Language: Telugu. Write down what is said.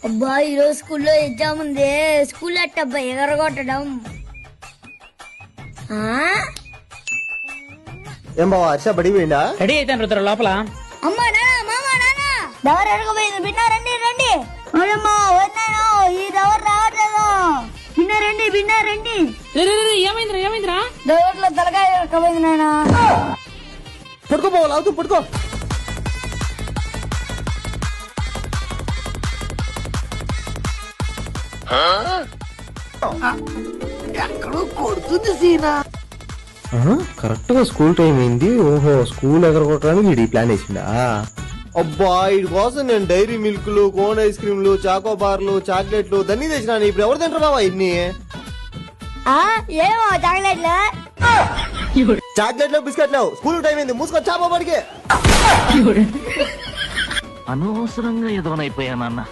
అబ్బా ఈరోజు స్కూల్లో ఎగ్జామ్ ఉంది. స్కూల్ అట్టబ్బా ఎగరగొట్టడం. ఏం బావా హర్ష బడి పోయిందా? రెడీ అయితే రుద్ర లోపల. అమ్మా నాన్న మామ నాన్న దవర్ ఎడకపోయింది. బిన్నా రండి రండి. అమ్మా వన్నాను. ఈ దవర్ రావట్లేదు. బిన్నా రండి బిన్నా రండి. ఏమైందిరా దవర్లో తలకాయ ఎడకపోయింది నాన్న. పడుకో బావ లాగుతూ పడుకో. ఎక్కడో కొడుతుంది సీనా. కరెక్ట్ గా స్కూల్ టైం అయింది. ఓహో స్కూల్ ఎగరగొట్టడానికి వీడి ప్లాన్ వేసిందా? అబ్బా వీడి కోసం నేను డైరీ మిల్క్లు, కోన్ ఐస్ క్రీమ్లు, చాకో బార్లు, చాక్లెట్లు దన్ని తెచ్చినాను. ఇప్పుడు ఎవరు తింటారు బావా ఇన్ని? ఏమో చాక్లెట్లు చాక్లెట్లు బిస్కెట్లు. స్కూల్ టైం అయింది, మూసుకొని చాప పడికే. అనవసరంగా ఎదవనైపోయానన్నా.